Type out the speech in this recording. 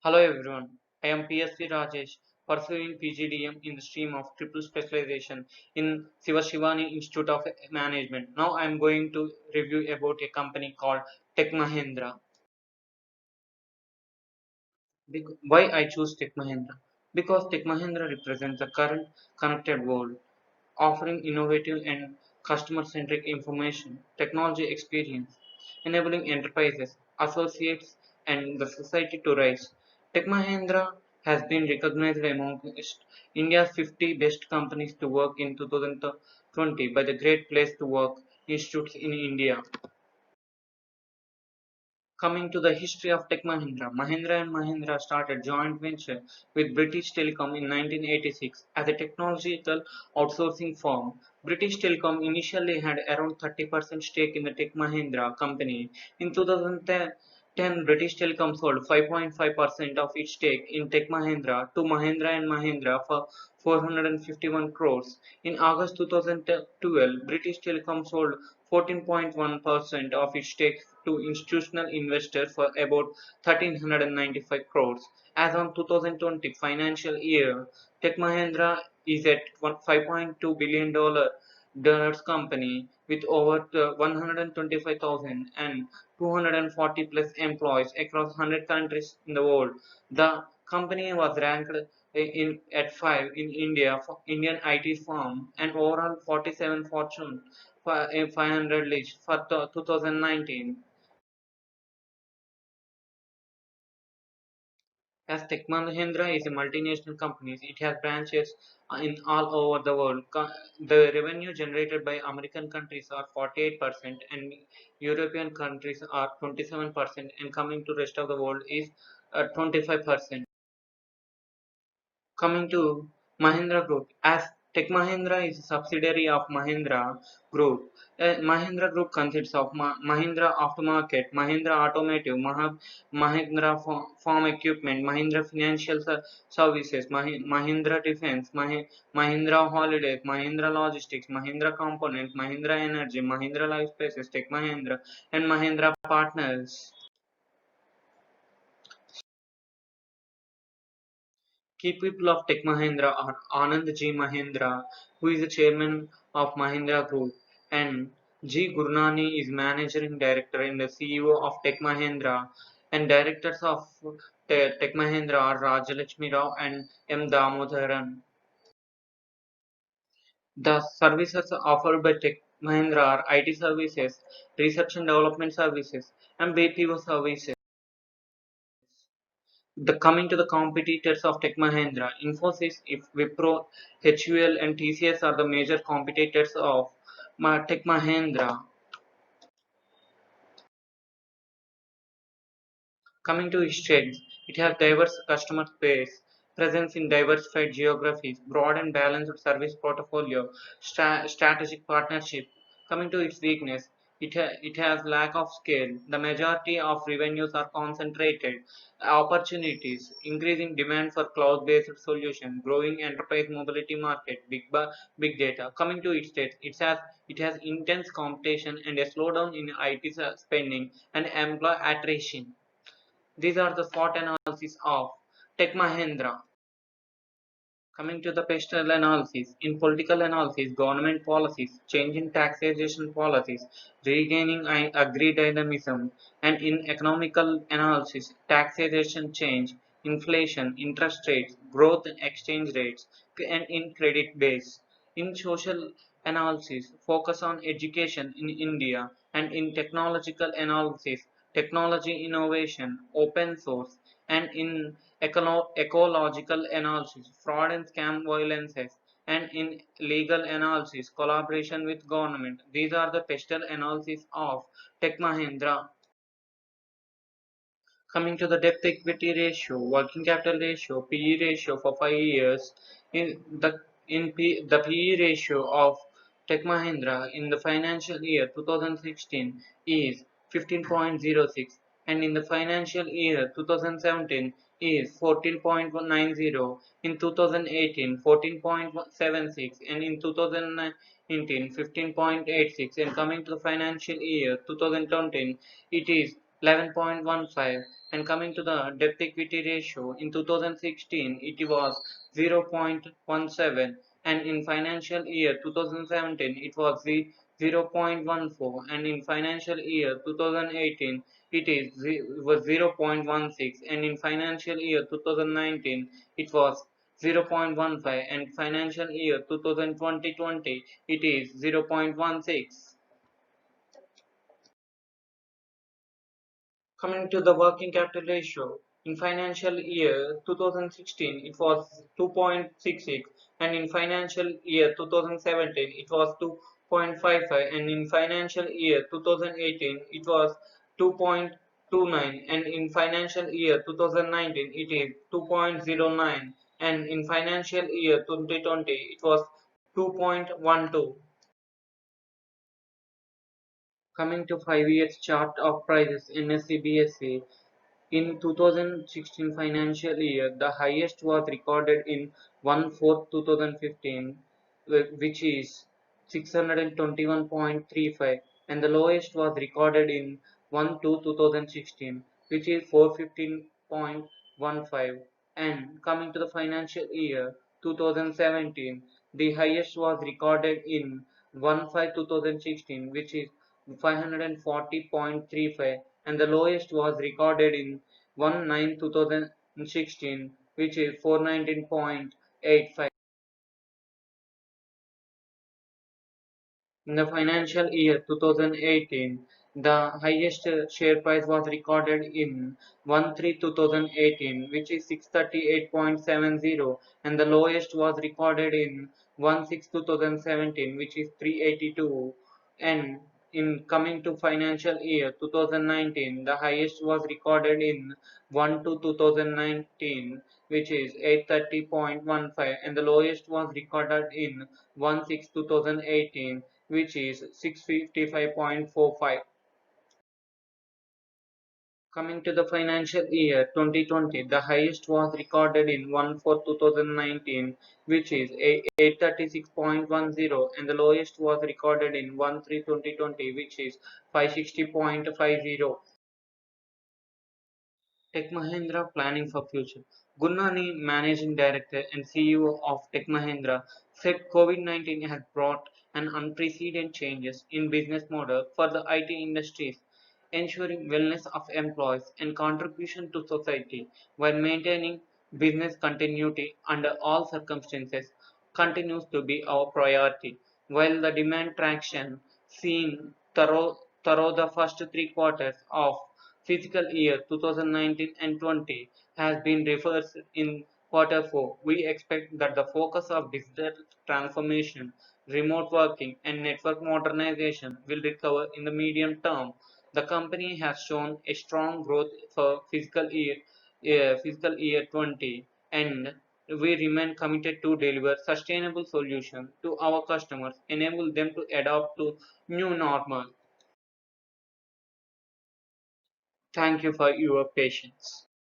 Hello everyone, I am PSC Rajesh, pursuing PGDM in the stream of triple specialization in Shivani Institute of Management. Now I am going to review about a company called Tech Mahindra. Why I choose Tech Mahindra? Because Tech Mahindra represents the current connected world, offering innovative and customer-centric information technology experience, enabling enterprises, associates, and the society to rise. Tech Mahindra has been recognized among India's 50 best companies to work in 2020 by the Great Place to Work Institutes in India. Coming to the history of Tech Mahindra, Mahindra and Mahindra started joint venture with British Telecom in 1986 as a technological outsourcing firm. British Telecom initially had around 30% stake in the Tech Mahindra company. In 2010, British Telecom sold 5.5% of its stake in Tech Mahindra to Mahindra and Mahindra for 451 crores. In August 2012, British Telecom sold 14.1% of its stake to institutional investors for about 1,395 crores. As on 2020 financial year, Tech Mahindra is at $5.2 billion company with over 125,000 and 240 plus employees across 100 countries in the world. The company was ranked at 5 in India for Indian IT firm and overall 47 Fortune 500 list for 2019. As Tech Mahindra is a multinational company, it has branches in all over the world. The revenue generated by American countries are 48% and European countries are 27% and coming to rest of the world is 25%. Coming to Mahindra Group, as Tech Mahindra is a subsidiary of Mahindra Group. Mahindra Group consists of Mahindra Aftermarket, Mahindra Automotive, Mahindra Farm Equipment, Mahindra Financial Services, Mahindra Defense, Mahindra Holidays, Mahindra Logistics, Mahindra Components, Mahindra Energy, Mahindra Life Spaces, Tech Mahindra, and Mahindra Partners. Key people of Tech Mahindra are Anand G. Mahindra, who is the chairman of Mahindra Group, and G. Gurnani is managing director and the CEO of Tech Mahindra, and directors of Tech Mahindra are Rajalakshmi Rao and M. Damodaran. The services offered by Tech Mahindra are IT services, research and development services, and BPO services. Coming to the competitors of Tech Mahindra, Infosys, if Wipro, HUL, and TCS are the major competitors of Tech Mahindra. Coming to its strengths, it has diverse customer base, presence in diversified geographies, broad and balanced service portfolio, strategic partnership. Coming to its weakness, it has lack of scale. The majority of revenues are concentrated. Opportunities, increasing demand for cloud-based solutions, growing enterprise mobility market, big data. Coming to its state, it has intense competition and a slowdown in IT spending and employee attrition. These are the SWOT analysis of Tech Mahindra. Coming to the pestle analysis, in political analysis, government policies, changing taxation policies, regaining agri dynamism, and in economical analysis, taxation change, inflation, interest rates, growth in exchange rates, and in credit base. In social analysis, focus on education in India, and in technological analysis, technology innovation, open source, and in ecological analysis, fraud and scam violences, and in legal analysis, collaboration with government. These are the pestle analysis of Tech Mahindra. Coming to the debt equity ratio, working capital ratio, PE ratio for 5 years, the PE ratio of Tech Mahindra in the financial year 2016 is 15.06 and in the financial year 2017 is 14.90, in 2018 14.76 and in 2019 15.86, and coming to the financial year 2020 it is 11.15. And coming to the debt equity ratio, in 2016 it was 0.17, and in financial year 2017 it was 0.14, and in financial year 2018 was 0.16, and in financial year 2019 it was 0.15, and financial year 2020 it is 0.16. Coming to the working capital ratio, in financial year 2016 it was 2.66, and in financial year 2017 it was 2.55, and in financial year 2018 it was 2.29, and in financial year 2019 it is 2.09, and in financial year 2020 it was 2.12. Coming to 5 years chart of prices in NSE in 2016 financial year, the highest was recorded in 1/4 2015, which is 621.35, and the lowest was recorded in 1/2 2016, which is 415.15. And coming to the financial year 2017, the highest was recorded in 1/5 2016, which is 540.35, and the lowest was recorded in 1/9 2016, which is 419.85. In the financial year 2018, the highest share price was recorded in 1/3 2018, which is 638.70, and the lowest was recorded in 1/6 2017, which is 382. And in coming to financial year 2019, the highest was recorded in 1/2 2019, which is 830.15, and the lowest was recorded in 1/6 2018, which is 655.45. Coming to the financial year 2020, the highest was recorded in 1/4 2019, which is 836.10, and the lowest was recorded in 1/3 2020, which is 560.50. Tech Mahindra planning for future. Gunnani, Managing Director and CEO of Tech Mahindra, said COVID-19 has brought an unprecedented changes in business model for the IT industries, ensuring wellness of employees and contribution to society while maintaining business continuity under all circumstances continues to be our priority. While the demand traction seen through the first 3 quarters of fiscal year 2019 and 20 has been reversed in quarter 4. We expect that the focus of digital transformation, remote working, and network modernization will recover in the medium term. The company has shown a strong growth for fiscal year 20, and we remain committed to deliver sustainable solutions to our customers, enable them to adapt to new normal. Thank you for your patience.